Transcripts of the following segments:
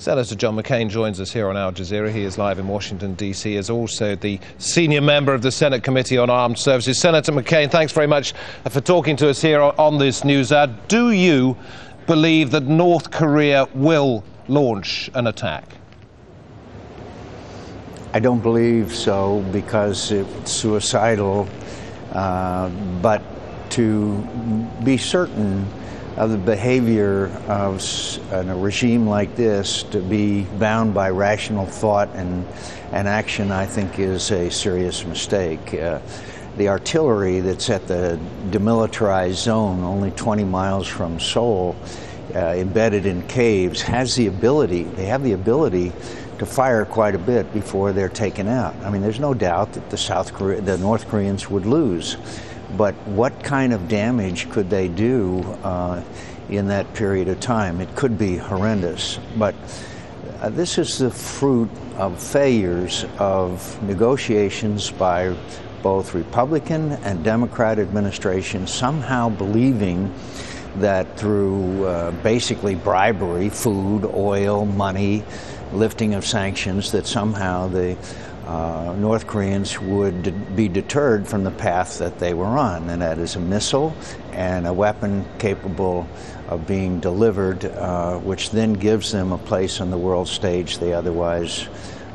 Senator John McCain joins us here on Al Jazeera. He is live in Washington, D.C., as also the senior member of the Senate Committee on Armed Services. Senator McCain, thanks very much for talking to us here on this news hour. Do you believe that North Korea will launch an attack? I don't believe so, because it's suicidal, but to be certain of the behavior of a regime like this, to be bound by rational thought and action, I think is a serious mistake. The artillery that's at the demilitarized zone, only 20 miles from Seoul, embedded in caves, they have the ability to fire quite a bit before they're taken out. I mean, there's no doubt that the North Koreans would lose. But what kind of damage could they do in that period of time? It could be horrendous. But this is the fruit of failures of negotiations by both Republican and Democrat administrations, somehow believing that through basically bribery, food, oil, money, lifting of sanctions, that somehow the North Koreans would be deterred from the path that they were on, and that is a missile and a weapon capable of being delivered, which then gives them a place on the world stage they otherwise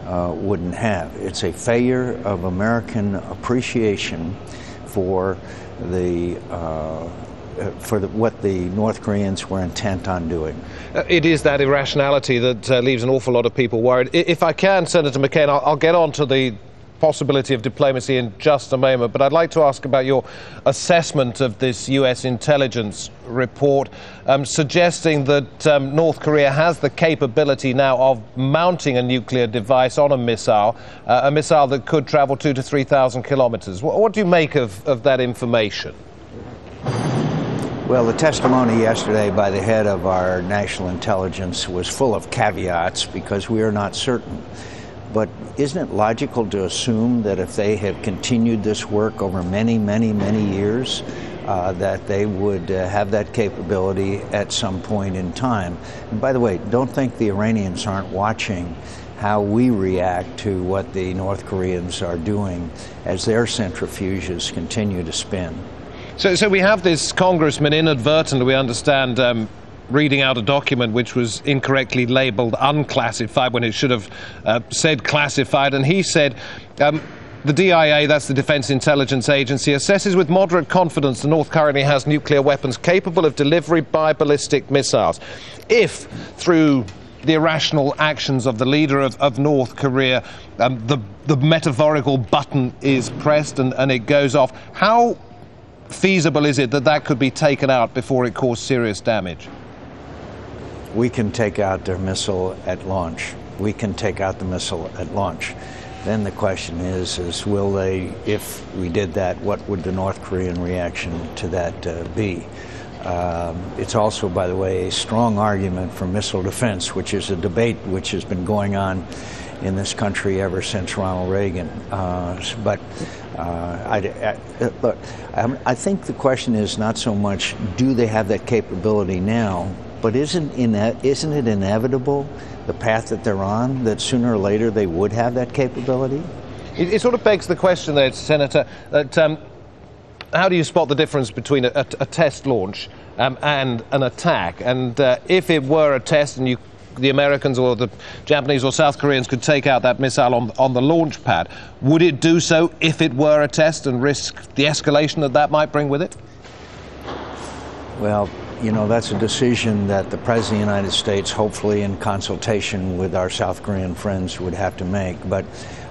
wouldn't have. It's a failure of American appreciation for what the North Koreans were intent on doing. It is that irrationality that leaves an awful lot of people worried. If I can, Senator McCain, I'll get on to the possibility of diplomacy in just a moment, but I'd like to ask about your assessment of this US intelligence report suggesting that North Korea has the capability now of mounting a nuclear device on a missile that could travel 2,000 to 3,000 kilometers. What do you make of that information? Well, the testimony yesterday by the head of our national intelligence was full of caveats because we are not certain. But isn't it logical to assume that if they had continued this work over many, many, many years, that they would have that capability at some point in time? And by the way, don't think the Iranians aren't watching how we react to what the North Koreans are doing as their centrifuges continue to spin. So we have this congressman inadvertently, we understand, reading out a document which was incorrectly labeled unclassified when it should have said classified, and he said the DIA, that's the Defense Intelligence Agency, assesses with moderate confidence the North currently has nuclear weapons capable of delivery by ballistic missiles. If, through the irrational actions of the leader of North Korea, the metaphorical button is pressed and it goes off, how feasible is it that that could be taken out before it caused serious damage? We can take out their missile at launch. We can take out the missile at launch. Then the question is will they, if we did that, what would the North Korean reaction to that be? It's also, by the way, a strong argument for missile defense, which is a debate which has been going on in this country ever since Ronald Reagan. Look, I think the question is not so much do they have that capability now, but isn't it inevitable, the path that they're on, that sooner or later they would have that capability? It sort of begs the question there, Senator, that how do you spot the difference between a test launch and an attack? And if it were a test and the Americans or the Japanese or South Koreans could take out that missile on the launch pad, would it do so if it were a test and risk the escalation that might bring with it? Well, you know, that's a decision that the President of the United States, hopefully in consultation with our South Korean friends, would have to make. But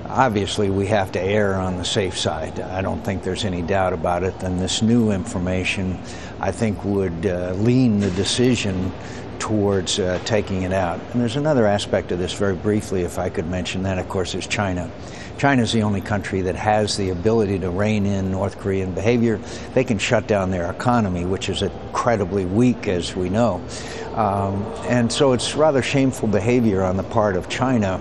obviously we have to err on the safe side. I don't think there's any doubt about it. And this new information, I think, would lean the decision towards taking it out. And there's another aspect of this, very briefly, if I could mention that, of course, is China. China is the only country that has the ability to rein in North Korean behavior. They can shut down their economy, which is incredibly weak, as we know. And so it's rather shameful behavior on the part of China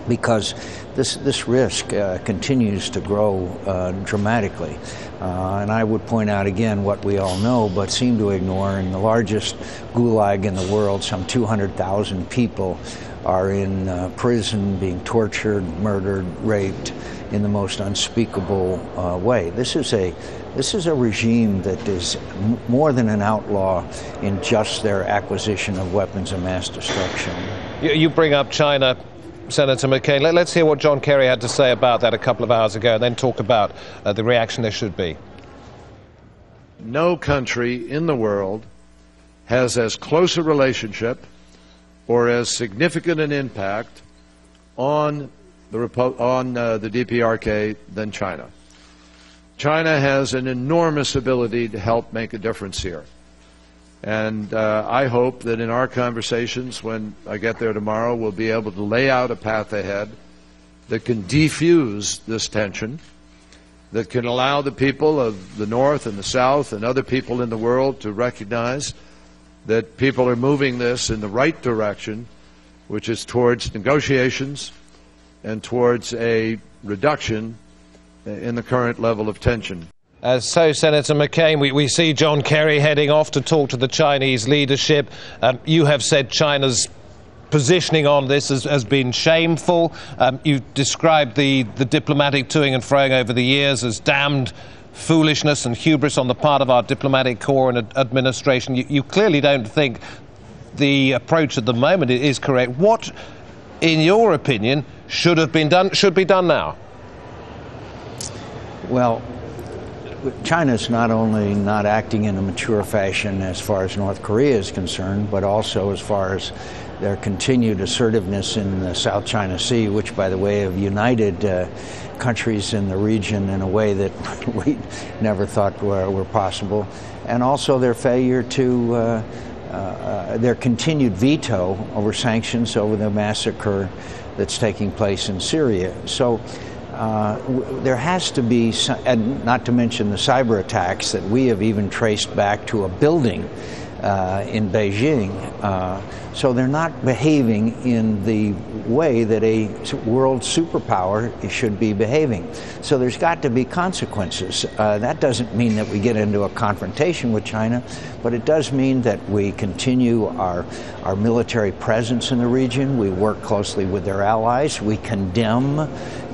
because this risk continues to grow dramatically. And I would point out again what we all know but seem to ignore: in the largest gulag in the world, some 200,000 people are in prison, being tortured, murdered, raped in the most unspeakable way. This is a regime that is more than an outlaw in just their acquisition of weapons of mass destruction. You bring up China, Senator McCain. Let's hear what John Kerry had to say about that a couple of hours ago, and then talk about the reaction there should be. No country in the world has as close a relationship or as significant an impact on the DPRK than China. China has an enormous ability to help make a difference here. And I hope that in our conversations when I get there tomorrow, we'll be able to lay out a path ahead that can defuse this tension, that can allow the people of the North and the South and other people in the world to recognize that people are moving this in the right direction, which is towards negotiations and towards a reduction in the current level of tension. So, Senator McCain, we see John Kerry heading off to talk to the Chinese leadership. You have said China's positioning on this has been shameful. You described the diplomatic toing and froing over the years as damned foolishness and hubris on the part of our diplomatic corps and administration. You clearly don't think the approach at the moment is correct. What, in your opinion, should be done now? Well, China's not only not acting in a mature fashion as far as North Korea is concerned, but also as far as their continued assertiveness in the South China Sea, which, by the way, have united countries in the region in a way that we never thought were possible, and also their failure to their continued veto over sanctions over the massacre that's taking place in Syria. So there has to be, and not to mention the cyber attacks that we have even traced back to a building in Beijing. So they're not behaving in the way that a world superpower should be behaving. So there's got to be consequences. That doesn't mean that we get into a confrontation with China, but it does mean that we continue our military presence in the region. We work closely with their allies. We condemn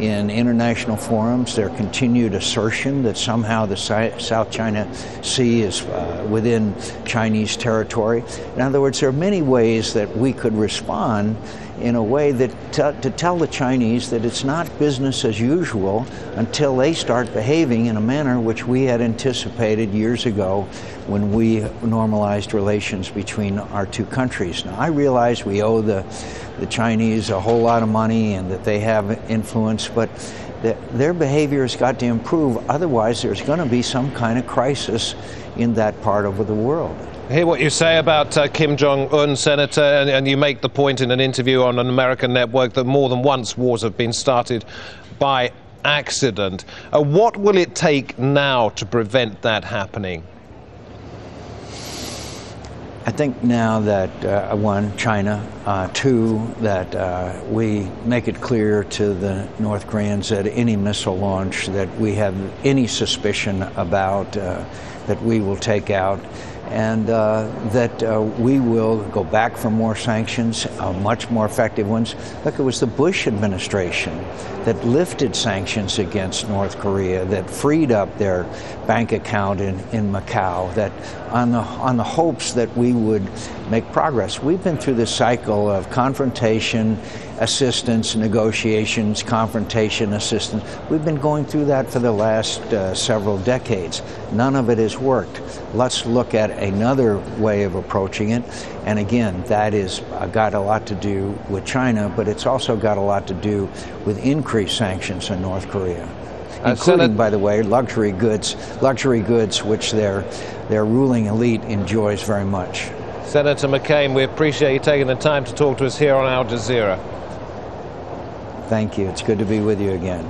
in international forums their continued assertion that somehow the South China Sea is within Chinese territory. In other words, there are many ways that we could respond in a way that to tell the Chinese that it's not business as usual until they start behaving in a manner which we had anticipated years ago when we normalized relations between our two countries. Now, I realize we owe the Chinese a whole lot of money and that they have influence, but their behavior has got to improve. Otherwise, there's going to be some kind of crisis in that part of the world. Hear what you say about Kim Jong-un, Senator, and you make the point in an interview on an American network that more than once wars have been started by accident. What will it take now to prevent that happening? I think now that, one, China, two, that we make it clear to the North Koreans that any missile launch that we have any suspicion about that we will take out, and that we will go back for more sanctions, much more effective ones. Look, it was the Bush administration that lifted sanctions against North Korea, that freed up their bank account in Macau, that on the hopes that we would make progress. We've been through this cycle of confrontation, assistance, negotiations, confrontation, assistance. We've been going through that for the last several decades. None of it has worked. Let's look at another way of approaching it. And again, that is got a lot to do with China, but it's also got a lot to do with increased sanctions on North Korea, including, by the way, luxury goods, which their ruling elite enjoys very much. Senator McCain, we appreciate you taking the time to talk to us here on Al Jazeera. Thank you. It's good to be with you again.